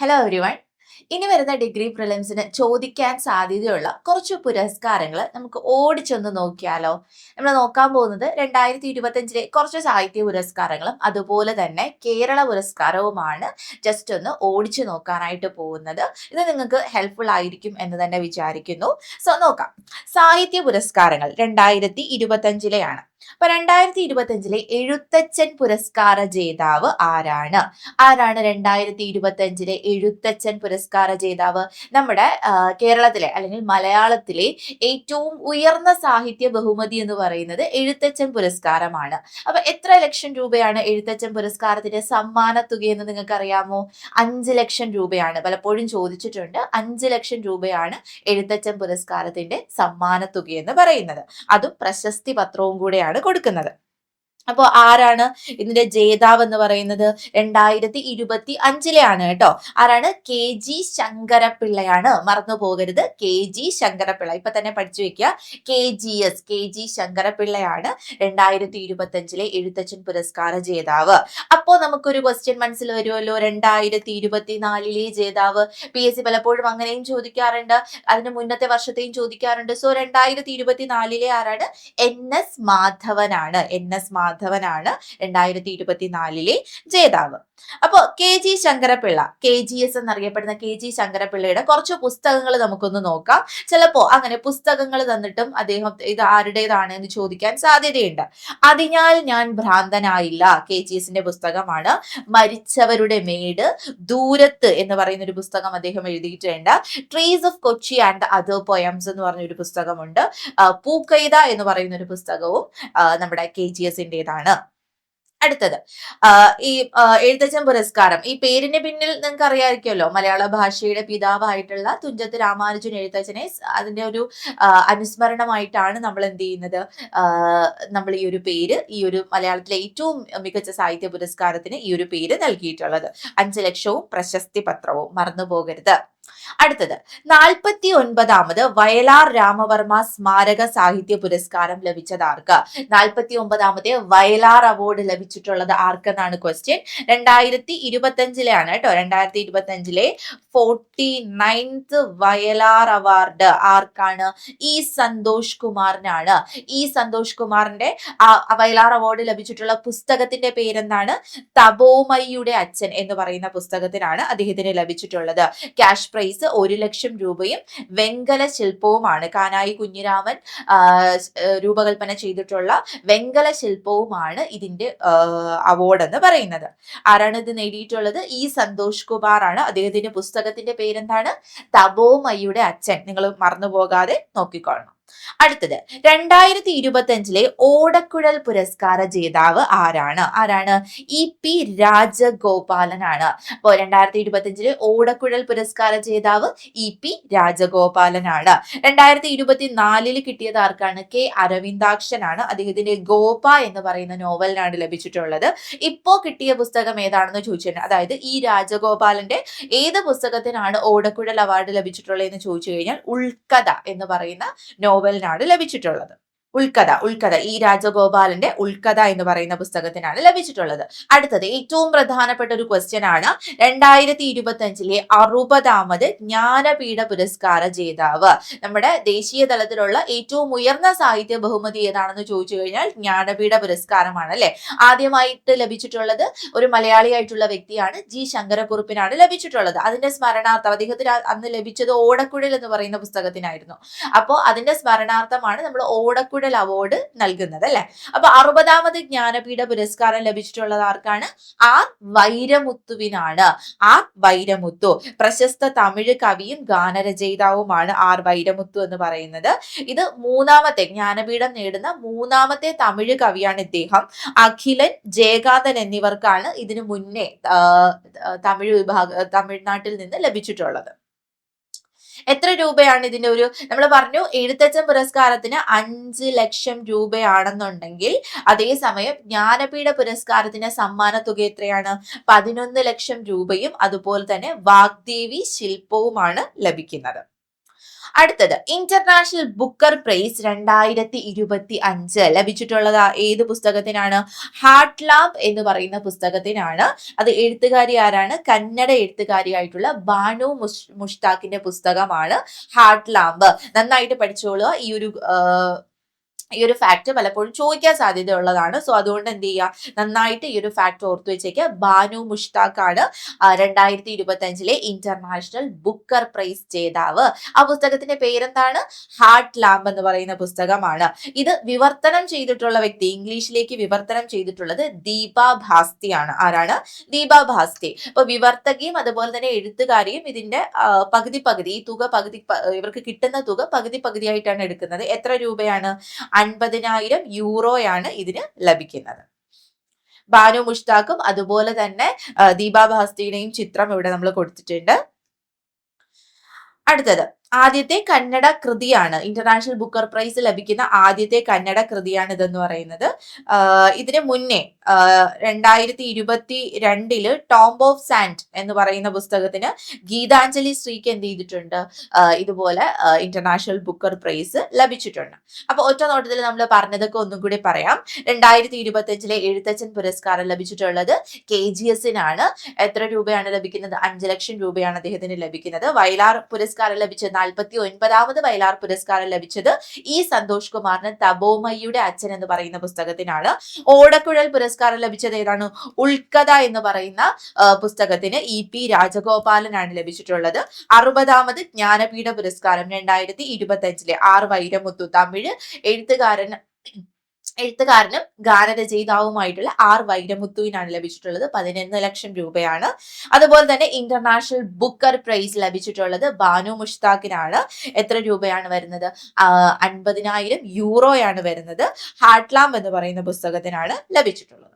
Hello everyone. ഇനി വരുന്ന degree പ്രിലിംസിന് ചോദിക്കാൻ സാധ്യതയുള്ള കുറച്ച് പുരസ്കാരങ്ങൾ നമുക്ക് ഓടിച്ചൊന്ന് നോക്കിയാലോ? നമ്മൾ നോക്കാൻ പോകുന്നത് 2025 കുറച്ച് സാഹിത്യ പുരസ്കാരങ്ങളും അതുപോലെ തന്നെ കേരള പുരസ്കാരവുമാണ്. ജസ്റ്റ് ഒന്ന് ഓടിച്ചു നോക്കാനായിട്ട് പോകുന്നത്. ഇത് നിങ്ങൾക്ക് ഹെൽപ്ഫുൾ ആയിരിക്കും എന്ന് തന്നെ വിചാരിക്കുന്നു. സോ നോക്കാം. സാഹിത്യ പുരസ്കാരങ്ങൾ 2025 അപ്പൊ 2025 എഴുത്തച്ഛൻ പുരസ്കാര ജേതാവ് ആരാണ്? ആരാണ് 2025 എഴുത്തച്ഛൻ പുരസ്കാര ജേതാവ്? നമ്മുടെ കേരളത്തിലെ അല്ലെങ്കിൽ മലയാളത്തിലെ ഏറ്റവും ഉയർന്ന സാഹിത്യ ബഹുമതി എന്ന് പറയുന്നത് എഴുത്തച്ഛൻ പുരസ്കാരമാണ്. അപ്പൊ എത്ര ലക്ഷം രൂപയാണ് എഴുത്തച്ഛൻ പുരസ്കാരത്തിന്റെ സമ്മാന തുക എന്ന് നിങ്ങൾക്ക് അറിയാമോ? 5 ലക്ഷം രൂപയാണ്. പലപ്പോഴും ചോദിച്ചിട്ടുണ്ട്. 5 ലക്ഷം രൂപയാണ് എഴുത്തച്ഛൻ പുരസ്കാരത്തിന്റെ സമ്മാന തുക എന്ന് പറയുന്നത്. അതും പ്രശസ്തി പത്രവും കൂടെയാണ് കൊടുക്കുന്നത്. അപ്പോൾ ആരാണ് ഇതിന്റെ ജേതാവ് എന്ന് പറയുന്നത്? 2025 കേട്ടോ. ആരാണ്? KG ശങ്കരപ്പിള്ളയാണ്. മറന്നു പോകരുത്, KG ശങ്കരപ്പിള്ള. ഇപ്പൊ തന്നെ പഠിച്ചു വെക്കുക. KG ശങ്കരപ്പിള്ളയാണ് 2025 എഴുത്തച്ഛൻ പുരസ്കാര ജേതാവ്. അപ്പോ നമുക്കൊരു ക്വസ്റ്റ്യൻ മനസ്സിൽ വരുമല്ലോ, 2024 ജേതാവ്. PSC പലപ്പോഴും അങ്ങനെയും ചോദിക്കാറുണ്ട്, അതിന് മുന്നത്തെ വർഷത്തെയും ചോദിക്കാറുണ്ട്. സോ 2024 ആരാണ്? NS മാധവനാണ്. NS മാധവനാണ് 2024 ജേതാവ്. അപ്പോ KG ശങ്കരപ്പിള്ള, KGS എന്നറിയപ്പെടുന്ന KG ശങ്കരപ്പിള്ളയുടെ കുറച്ച് പുസ്തകങ്ങൾ നമുക്കൊന്ന് നോക്കാം. ചിലപ്പോ അങ്ങനെ പുസ്തകങ്ങൾ തന്നിട്ടും അദ്ദേഹം ഇത് ആരുടേതാണ് എന്ന് ചോദിക്കാൻ സാധ്യതയുണ്ട്. അതിനാൽ ഞാൻ ഭ്രാന്തനായില്ല KGSന്റെ പുസ്തകമാണ്. മരിച്ചവരുടെ മേട്, ദൂരത്ത് എന്ന് പറയുന്ന ഒരു പുസ്തകം അദ്ദേഹം എഴുതിയിട്ടുണ്ട്. Trees of Kochi and other poems എന്ന് പറഞ്ഞ ഒരു പുസ്തകമുണ്ട്. പൂക്കൈത എന്ന് പറയുന്ന ഒരു പുസ്തകവും നമ്മുടെ KGSന്റേതാണ്. അടുത്തത് ഈ എഴുത്തച്ഛൻ പുരസ്കാരം, ഈ പേരിന് പിന്നിൽ നിങ്ങൾക്ക് അറിയാമായിരിക്കുമല്ലോ, മലയാള ഭാഷയുടെ പിതാവായിട്ടുള്ള തുഞ്ചത്ത് രാമാനുജൻ എഴുത്തച്ഛനെ അതിന്റെ ഒരു അനുസ്മരണമായിട്ടാണ് നമ്മൾ എന്ത് ചെയ്യുന്നത്, നമ്മൾ ഈ ഒരു പേര്, ഈ ഒരു മലയാളത്തിലെ ഏറ്റവും മികച്ച സാഹിത്യ പുരസ്കാരത്തിന് ഈ ഒരു പേര് നൽകിയിട്ടുള്ളത്. 5 ലക്ഷവും പ്രശസ്തി പത്രവും മറന്നു പോകരുത്. അടുത്തത് 49ാമത് വയലാർ രാമവർമ്മ സ്മാരക സാഹിത്യ പുരസ്കാരം ലഭിച്ചത് ആർക്ക്? 49ാമത്തെ വയലാർ അവാർഡ് ലഭിച്ചിട്ടുള്ളത് ആർക്കെന്നാണ് ക്വസ്റ്റ്യൻ. 2025 കേട്ടോ. 2025 49th വയലാർ അവാർഡ് ആർക്കാണ്? E സന്തോഷ് കുമാറിനാണ്. E സന്തോഷ് കുമാറിന്റെ വയലാർ അവാർഡ് ലഭിച്ചിട്ടുള്ള പുസ്തകത്തിന്റെ പേരെന്താണ്? തപോമയിയുടെ അച്ഛൻ എന്ന് പറയുന്ന പുസ്തകത്തിനാണ് അദ്ദേഹത്തിന് ലഭിച്ചിട്ടുള്ളത്. ക്യാഷ് പ്രൈസ് 1 ലക്ഷം രൂപയും വെങ്കല ശില്പവുമാണ്. കാനായി കുഞ്ഞിരാമൻ രൂപകൽപ്പന ചെയ്തിട്ടുള്ള വെങ്കല ശില്പവുമാണ് ഇതിന്റെ അവാർഡ് എന്ന് പറയുന്നത്. ആരാണ് ഇത് നേടിയിട്ടുള്ളത്? E സന്തോഷ് കുമാർ ആണ്. അദ്ദേഹത്തിന്റെ പുസ്തകത്തിന്റെ പേരെന്താണ്? തപോമയിയുടെ അച്ഛൻ. നിങ്ങൾ മറന്നുപോകാതെ നോക്കിക്കോളണം. അടുത്തത് 2025 ഓടക്കുഴൽ പുരസ്കാര ജേതാവ് ആരാണ്? ആരാണ്? EP രാജഗോപാലനാണ്. അപ്പോ 2025 ഓടക്കുഴൽ പുരസ്കാര ജേതാവ് EP രാജഗോപാലനാണ്. 2024 കിട്ടിയത് ആർക്കാണ്? K അരവിന്ദാക്ഷനാണ്. അദ്ദേഹത്തിന്റെ ഗോപ എന്ന് പറയുന്ന നോവലിനാണ് ലഭിച്ചിട്ടുള്ളത്. ഇപ്പോ കിട്ടിയ പുസ്തകം ഏതാണെന്ന് ചോദിച്ചിട്ടുണ്ട്. അതായത് ഈ രാജഗോപാലന്റെ ഏത് പുസ്തകത്തിനാണ് ഓടക്കുഴൽ അവാർഡ് ലഭിച്ചിട്ടുള്ളത് എന്ന് ചോദിച്ചു കഴിഞ്ഞാൽ ഉൾക്കഥ എന്ന് പറയുന്ന നോവലിനാണ് ലഭിച്ചിട്ടുള്ളത്. ഉൾക്കഥ ഈ രാജഗോപാലന്റെ ഉൾക്കഥ എന്ന് പറയുന്ന പുസ്തകത്തിനാണ് ലഭിച്ചിട്ടുള്ളത്. അടുത്തത് ഏറ്റവും പ്രധാനപ്പെട്ട ഒരു ക്വസ്റ്റ്യൻ ആണ്. 2025 60ാമത് ജ്ഞാനപീഠ പുരസ്കാര ജേതാവ്. നമ്മുടെ ദേശീയ തലത്തിലുള്ള ഏറ്റവും ഉയർന്ന സാഹിത്യ ബഹുമതി ഏതാണെന്ന് ചോദിച്ചു കഴിഞ്ഞാൽ ജ്ഞാനപീഠ പുരസ്കാരമാണ് അല്ലെ. ആദ്യമായിട്ട് ലഭിച്ചിട്ടുള്ളത് ഒരു മലയാളിയായിട്ടുള്ള വ്യക്തിയാണ്, G ശങ്കരക്കുറുപ്പിനാണ് ലഭിച്ചിട്ടുള്ളത്. അതിന്റെ സ്മരണാർത്ഥം അദ്ദേഹത്തിന് അന്ന് ലഭിച്ചത് ഓടക്കുഴൽ എന്ന് പറയുന്ന പുസ്തകത്തിനായിരുന്നു. അപ്പോൾ അതിന്റെ സ്മരണാർത്ഥമാണ് നമ്മൾ ഓടക്കുഴൽ അവാർഡ് നൽകുന്നത് അല്ലെ. അപ്പൊ 60ാമത് ജ്ഞാനപീഠ പുരസ്കാരം ലഭിച്ചിട്ടുള്ളത് ആർക്കാണ്? R വൈരമുത്തുവിനാണ്. R വൈരമുത്തു പ്രശസ്ത തമിഴ് കവിയും ഗാനരചയിതാവുമാണ് R വൈരമുത്തു എന്ന് പറയുന്നത്. ഇത് മൂന്നാമത്തെ ജ്ഞാനപീഠം നേടുന്ന മൂന്നാമത്തെ തമിഴ് കവിയാണ് ഇദ്ദേഹം. അഖിലൻ, ജയകാന്തൻ എന്നിവർക്കാണ് ഇതിനു മുന്നേ തമിഴ്നാട്ടിൽ നിന്ന് ലഭിച്ചിട്ടുള്ളത്. എത്ര രൂപയാണ് ഇതിന്റെ ഒരു, നമ്മൾ പറഞ്ഞു എഴുത്തച്ഛൻ പുരസ്കാരത്തിന് 5 ലക്ഷം രൂപയാണെന്നുണ്ടെങ്കിൽ അതേസമയം ജ്ഞാനപീഠ പുരസ്കാരത്തിന് സമ്മാന തുക എത്രയാണ്? 11 ലക്ഷം രൂപയും അതുപോലെ തന്നെ വാഗ്ദേവി ശില്പവുമാണ് ലഭിക്കുന്നത്. അടുത്തത് ഇന്റർനാഷണൽ ബുക്കർ പ്രൈസ് 2025 ലഭിച്ചിട്ടുള്ളത് ഏത് പുസ്തകത്തിനാണ്? ഹാർട്ട് ലാമ്പ് എന്ന് പറയുന്ന പുസ്തകത്തിനാണ്. അത് എഴുത്തുകാരി ആരാണ്? കന്നഡ എഴുത്തുകാരിയായിട്ടുള്ള ബാനു മുഷ്താഖിന്റെ പുസ്തകമാണ് ഹാർട്ട് ലാമ്പ്. നന്നായിട്ട് പഠിച്ചോളുക. ഈ ഒരു ഫാക്ട് പലപ്പോഴും ചോദിക്കാൻ സാധ്യതയുള്ളതാണ്. സോ അതുകൊണ്ട് എന്ത് ചെയ്യുക, നന്നായിട്ട് ഈ ഒരു ഫാക്ട് ഓർത്തു വെച്ചേക്കുക. ബാനു മുഷ്താഖ് ആണ് 2025 ഇന്റർനാഷണൽ ബുക്കർ പ്രൈസ് ജേതാവ്. ആ പുസ്തകത്തിന്റെ പേരെന്താണ്? ഹാർട്ട് ലാമ്പ് എന്ന് പറയുന്ന പുസ്തകമാണ്. ഇത് വിവർത്തനം ചെയ്തിട്ടുള്ള വ്യക്തി, ഇംഗ്ലീഷിലേക്ക് വിവർത്തനം ചെയ്തിട്ടുള്ളത് ദീപ ഭാസ്തിയാണ്. ആരാണ്? ദീപ ഭാസ്തി. അപ്പൊ വിവർത്തകയും അതുപോലെ തന്നെ എഴുത്തുകാരിയും ഇതിന്റെ പകുതി ഈ തുക ഇവർക്ക് കിട്ടുന്ന തുക പകുതിയായിട്ടാണ് എടുക്കുന്നത്. എത്ര രൂപയാണ്? 50,000 യൂറോയാണ് ഇതിന് ലഭിക്കുന്നത്. ബാനു മുഷ്താഖും അതുപോലെ തന്നെ ദീപാ ഭാസ്തിയുടെയും ചിത്രം ഇവിടെ നമ്മൾ കൊടുത്തിട്ടുണ്ട്. അടുത്തത് ആദ്യത്തെ കന്നഡ കൃതിയാണ്. ഇന്റർനാഷണൽ ബുക്കർ പ്രൈസ് ലഭിക്കുന്ന ആദ്യത്തെ കന്നഡ കൃതിയാണ് ഇതെന്ന് പറയുന്നത്. ഇതിന് മുന്നേ 2022 ടോംബ് ഓഫ് സാൻഡ് എന്ന് പറയുന്ന പുസ്തകത്തിന് ഗീതാഞ്ജലി ശ്രീക്ക് എന്ത് ചെയ്തിട്ടുണ്ട്? ഇതുപോലെ ഇന്റർനാഷണൽ ബുക്കർ പ്രൈസ് ലഭിച്ചിട്ടുണ്ട്. അപ്പൊ ഒറ്റ നോട്ടത്തിൽ നമ്മൾ പറഞ്ഞതൊക്കെ ഒന്നും കൂടി പറയാം. 2025 എഴുത്തച്ഛൻ പുരസ്കാരം ലഭിച്ചിട്ടുള്ളത് KGSനാണ്. എത്ര രൂപയാണ് ലഭിക്കുന്നത്? 5 ലക്ഷം രൂപയാണ് അദ്ദേഹത്തിന് ലഭിക്കുന്നത്. വയലാർ പുരസ്കാരം ലഭിച്ചത് 49ാമത് വയലാർ പുരസ്കാരം ലഭിച്ചത് സന്തോഷ് കുമാറിന് തപോമയുടെ അച്ഛൻ എന്ന് പറയുന്ന പുസ്തകത്തിനാണ്. ഓടക്കുഴൽ പുരസ്കാരം ലഭിച്ചത് ഏതാണ്? ഉൾക്കഥ എന്ന് പറയുന്ന പുസ്തകത്തിന് EP രാജഗോപാലനാണ് ലഭിച്ചിട്ടുള്ളത്. 60ാമത് ജ്ഞാനപീഠ പുരസ്കാരം 2025 R വൈരമുത്തു, തമിഴ് എഴുത്തുകാരനും ഗാനരചയിതാവുമായിട്ടുള്ള R വൈരമുത്തുവിനാണ് ലഭിച്ചിട്ടുള്ളത്. 11 ലക്ഷം രൂപയാണ്. അതുപോലെ തന്നെ ഇന്റർനാഷണൽ ബുക്കർ പ്രൈസ് ലഭിച്ചിട്ടുള്ളത് ബാനു മുഷ്താഖിനാണ്. എത്ര രൂപയാണ് വരുന്നത്? 50,000 യൂറോയാണ് വരുന്നത്. ഹാർട്ട് ലാമ്പ് എന്ന് പറയുന്ന പുസ്തകത്തിനാണ് ലഭിച്ചിട്ടുള്ളത്.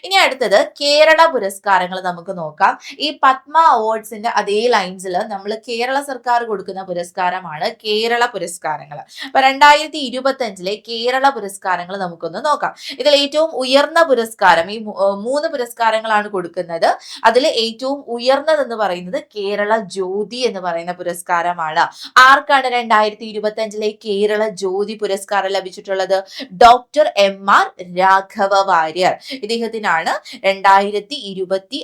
ഇനി അടുത്തത് കേരള പുരസ്കാരങ്ങൾ നമുക്ക് നോക്കാം. ഈ പത്മ അവാർഡ്സിന്റെ അതേ ലൈൻസിൽ നമ്മൾ കേരള സർക്കാർ കൊടുക്കുന്ന പുരസ്കാരമാണ് കേരള പുരസ്കാരങ്ങൾ. അപ്പൊ 2025 കേരള പുരസ്കാരങ്ങൾ നമുക്കൊന്ന് നോക്കാം. ഇതിൽ ഏറ്റവും ഉയർന്ന പുരസ്കാരം, ഈ 3 പുരസ്കാരങ്ങളാണ് കൊടുക്കുന്നത്. അതിൽ ഏറ്റവും ഉയർന്നതെന്ന് പറയുന്നത് കേരള ജ്യോതി എന്ന് പറയുന്ന പുരസ്കാരമാണ്. ആർക്കാണ് 2025 കേരള ജ്യോതി പുരസ്കാരം ലഭിച്ചിട്ടുള്ളത്? Doctor MR Raghava Warrier. ഇദ്ദേഹത്തിനാണ് 2025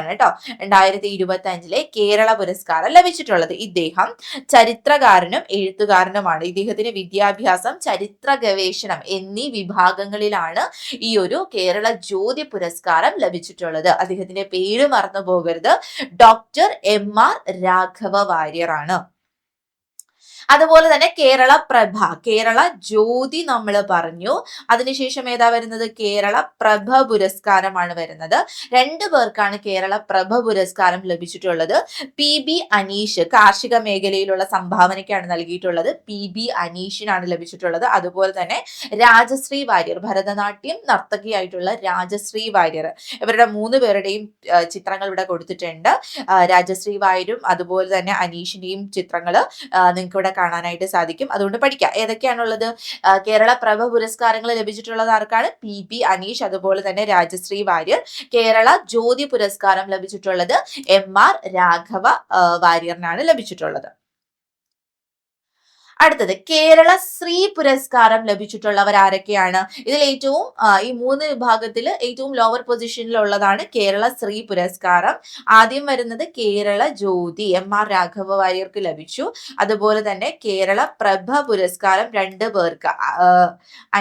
കേട്ടോ, 2025 കേരള പുരസ്കാരം ലഭിച്ചിട്ടുള്ളത്. ഇദ്ദേഹം ചരിത്രകാരനും എഴുത്തുകാരനുമാണ്. ഇദ്ദേഹത്തിന് വിദ്യാഭ്യാസം, ചരിത്ര ഗവേഷണം എന്നീ വിഭാഗങ്ങളിലാണ് ഈ ഒരു കേരള ജ്യോതി പുരസ്കാരം ലഭിച്ചിട്ടുള്ളത്. അദ്ദേഹത്തിന്റെ പേര് മറന്നു പോകരുത്, ഡോക്ടർ MR രാഘവ വാര്യർ ആണ്. അതുപോലെ തന്നെ കേരള പ്രഭ, കേരള ജ്യോതി നമ്മൾ പറഞ്ഞു. അതിനുശേഷം ഏതാ വരുന്നത്? കേരള പ്രഭ പുരസ്കാരമാണ് വരുന്നത്. 2 പേർക്കാണ് കേരള പ്രഭ പുരസ്കാരം ലഭിച്ചിട്ടുള്ളത്. PB അനീഷ് കാർഷിക മേഖലയിലുള്ള സംഭാവനയ്ക്കാണ് നൽകിയിട്ടുള്ളത്. PB അനീഷിനാണ് ലഭിച്ചിട്ടുള്ളത്. അതുപോലെ തന്നെ രാജശ്രീ വാര്യർ, ഭരതനാട്യം നർത്തകിയായിട്ടുള്ള രാജശ്രീ വാര്യർ, ഇവരുടെ 3 പേരുടെയും ചിത്രങ്ങൾ ഇവിടെ കൊടുത്തിട്ടുണ്ട്. രാജശ്രീ വാര്യരും അതുപോലെ തന്നെ അനീഷിന്റെയും ചിത്രങ്ങൾ നിങ്ങൾക്ക് ഇവിടെ കാണാനായിട്ട് സാധിക്കും. അതുകൊണ്ട് പഠിക്കാം ഏതൊക്കെയാണുള്ളത്. കേരള പ്രഭ പുരസ്കാരങ്ങൾ ലഭിച്ചിട്ടുള്ളത് ആർക്കാണ്? PB അനീഷ്, അതുപോലെ തന്നെ രാജശ്രീ വാര്യർ. കേരള ജ്യോതി പുരസ്കാരം ലഭിച്ചിട്ടുള്ളത് MR രാഘവ വാര്യറിനാണ് ലഭിച്ചിട്ടുള്ളത്. അടുത്തത് കേരള ശ്രീ പുരസ്കാരം ലഭിച്ചിട്ടുള്ളവർ ആരൊക്കെയാണ്? ഇതിൽ ഏറ്റവും ഈ 3 വിഭാഗത്തിൽ ഏറ്റവും ലോവർ പൊസിഷനിലുള്ളതാണ് കേരള ശ്രീ പുരസ്കാരം. ആദ്യം വരുന്നത് കേരള ജ്യോതി MR രാഘവ വാര്യർക്ക് ലഭിച്ചു. അതുപോലെ തന്നെ കേരള പ്രഭ പുരസ്കാരം 2 പേർക്ക്,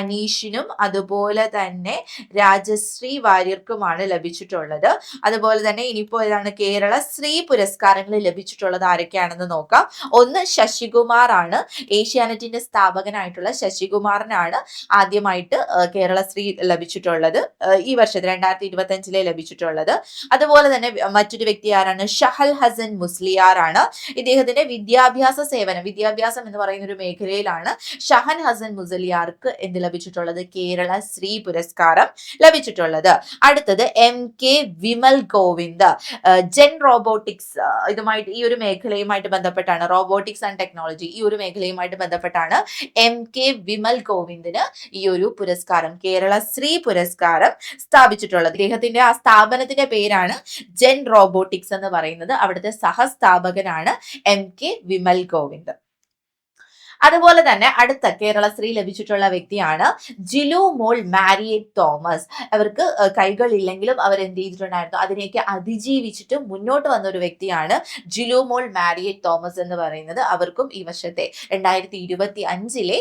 അനീഷിനും അതുപോലെ തന്നെ രാജശ്രീ വാര്യർക്കുമാണ് ലഭിച്ചിട്ടുള്ളത്. അതുപോലെ തന്നെ ഇനിയിപ്പോ ഏതാണ്? കേരള ശ്രീ പുരസ്കാരങ്ങൾ ലഭിച്ചിട്ടുള്ളത് ആരൊക്കെയാണെന്ന് നോക്കാം. ഒന്ന് ശശികുമാർ ആണ്. ഏഷ്യാനെറ്റിന്റെ സ്ഥാപകനായിട്ടുള്ള ശശികുമാറിനാണ് ആദ്യമായിട്ട് കേരളശ്രീ ലഭിച്ചിട്ടുള്ളത്. ഈ വർഷത്തിൽ 2025 ലഭിച്ചിട്ടുള്ളത്. അതുപോലെ തന്നെ മറ്റൊരു വ്യക്തി ആരാണ്? ഷഹൽ ഹസൻ മുസ്ലിയാർ ആണ്. ഇദ്ദേഹത്തിന്റെ വിദ്യാഭ്യാസ സേവനം, വിദ്യാഭ്യാസം എന്ന് പറയുന്ന ഒരു മേഖലയിലാണ് ഷഹൻ ഹസൻ മുസ്ലിയാർക്ക് എന്ത് ലഭിച്ചിട്ടുള്ളത്? കേരള ശ്രീ പുരസ്കാരം ലഭിച്ചിട്ടുള്ളത്. അടുത്തത് MK വിമൽ ഗോവിന്ദ്, ജെൻ റോബോട്ടിക്സ്, ഇതുമായിട്ട് ഈ ഒരു മേഖലയുമായിട്ട് ബന്ധപ്പെട്ടാണ്, റോബോട്ടിക്സ് ആൻഡ് ടെക്നോളജി ഈ ഒരു മേഖലയുമായി മേഖലയുമായിട്ട് ബന്ധപ്പെട്ടാണ് MK വിമൽ ഗോവിന്ദിന് ഈ ഒരു പുരസ്കാരം, കേരള ശ്രീ പുരസ്കാരം സ്ഥാപിച്ചിട്ടുള്ളത്. അദ്ദേഹത്തിന്റെ ആ സ്ഥാപനത്തിന്റെ പേരാണ് ജെൻ റോബോട്ടിക്സ് എന്ന് പറയുന്നത്. അവിടുത്തെ സഹസ്ഥാപകനാണ് MK വിമൽ ഗോവിന്ദ്. അതുപോലെ തന്നെ അടുത്ത കേരളശ്രീ ലഭിച്ചിട്ടുള്ള വ്യക്തിയാണ് ജിലു മോൾ മാരിയറ്റ് തോമസ്. അവർക്ക് കൈകളില്ലെങ്കിലും അവർ എന്ത് ചെയ്തിട്ടുണ്ടായിരുന്നു, അതിനെയൊക്കെ അതിജീവിച്ചിട്ട് മുന്നോട്ട് വന്ന ഒരു വ്യക്തിയാണ് ജിലു മോൾ മാരിയറ്റ് തോമസ് എന്ന് പറയുന്നത്. അവർക്കും ഈ വർഷത്തെ 2025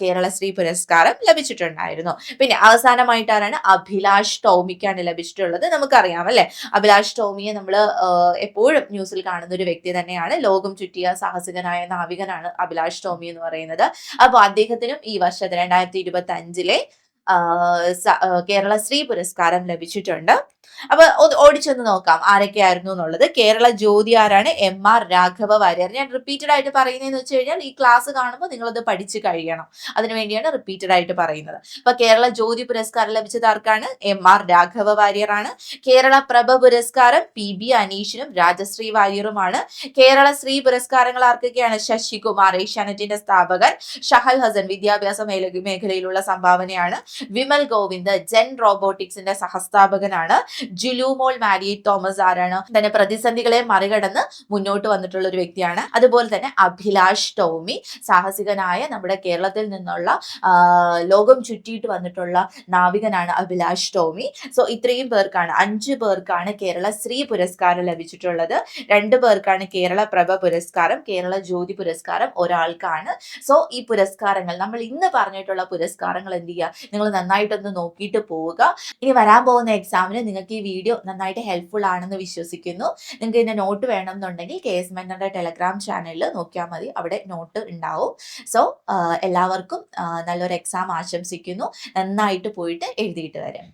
കേരളശ്രീ പുരസ്കാരം ലഭിച്ചിട്ടുണ്ടായിരുന്നു. പിന്നെ അവസാനമായിട്ടാണ് അഭിലാഷ് ടോമിക്കാണ് ലഭിച്ചിട്ടുള്ളത്. നമുക്കറിയാം അല്ലെ, അഭിലാഷ് ടോമിയെ നമ്മൾ എപ്പോഴും ന്യൂസിൽ കാണുന്ന ഒരു വ്യക്തി തന്നെയാണ്. ലോകം ചുറ്റിയ സാഹസികനായ നാവികനാണ് അഭിലാഷ് ടോമി എന്ന് പറയുന്നത്. അപ്പൊ അദ്ദേഹത്തിനും ഈ വർഷത്തെ 2025 കേരളശ്രീ പുരസ്കാരം ലഭിച്ചിട്ടുണ്ട്. അപ്പൊ ഓടിച്ചൊന്ന് നോക്കാം ആരൊക്കെയായിരുന്നു എന്നുള്ളത്. കേരള ജ്യോതി ആരാണ്? MR രാഘവ വാര്യർ. ഞാൻ റിപ്പീറ്റഡ് ആയിട്ട് പറയുന്നതെന്ന് വെച്ച് കഴിഞ്ഞാൽ ഈ ക്ലാസ് കാണുമ്പോൾ നിങ്ങളത് പഠിച്ചു കഴിയണം, അതിനുവേണ്ടിയാണ് റിപ്പീറ്റഡ് ആയിട്ട് പറയുന്നത്. അപ്പൊ കേരള ജ്യോതി പുരസ്കാരം ലഭിച്ചത് ആർക്കാണ്? MR രാഘവ വാര്യർ ആണ്. കേരള പ്രഭ പുരസ്കാരം PB അനീഷിനും രാജശ്രീ വാര്യറുമാണ്. കേരള ശ്രീ പുരസ്കാരങ്ങൾ ആർക്കൊക്കെയാണ്? ശശികുമാർ ഏഷ്യാനെറ്റിന്റെ സ്ഥാപകൻ, ഷഹൽ ഹസൻ വിദ്യാഭ്യാസ മേഖലയിലുള്ള സംഭാവനയാണ്, വിമൽ ഗോവിന്ദ് ജെൻ റോബോട്ടിക്സിന്റെ സഹസ്ഥാപകനാണ്, ജിലുമോൾ മാരിയറ്റ് തോമസ് ആരാണ്? തന്നെ പ്രതിസന്ധികളെ മറികടന്ന് മുന്നോട്ട് വന്നിട്ടുള്ള ഒരു വ്യക്തിയാണ്. അതുപോലെ തന്നെ അഭിലാഷ് ടോമി സാഹസികനായ നമ്മുടെ കേരളത്തിൽ നിന്നുള്ള ലോകം ചുറ്റിയിട്ട് വന്നിട്ടുള്ള നാവികനാണ് അഭിലാഷ് ടോമി. സോ ഇത്രയും പേർക്കാണ്, 5 പേർക്കാണ് കേരള ശ്രീ പുരസ്കാരം ലഭിച്ചിട്ടുള്ളത്. 2 പേർക്കാണ് കേരള പ്രഭ പുരസ്കാരം, കേരള ജ്യോതി പുരസ്കാരം ഒരാൾക്കാണ്. സോ ഈ പുരസ്കാരങ്ങൾ, നമ്മൾ ഇന്ന് പറഞ്ഞിട്ടുള്ള പുരസ്കാരങ്ങൾ എന്ത് ചെയ്യുക, നിങ്ങൾ നന്നായിട്ടൊന്ന് നോക്കിയിട്ട് പോവുക. ഇനി വരാൻ പോകുന്ന എക്സാമിന് നിങ്ങൾക്ക് ഈ വീഡിയോ നന്നായിട്ട് ഹെൽപ്ഫുൾ ആണെന്ന് വിശ്വസിക്കുന്നു. നിങ്ങൾക്ക് ഇതിന്റെ നോട്ട് വേണമെന്നുണ്ടെങ്കിൽ KS മെന്ററിന്റെ ടെലഗ്രാം ചാനലിൽ നോക്കിയാൽ മതി, അവിടെ നോട്ട് ഉണ്ടാവും. സോ എല്ലാവർക്കും നല്ലൊരു എക്സാം ആശംസിക്കുന്നു. നന്നായിട്ട് പോയിട്ട് എഴുതിയിട്ട് വരാം.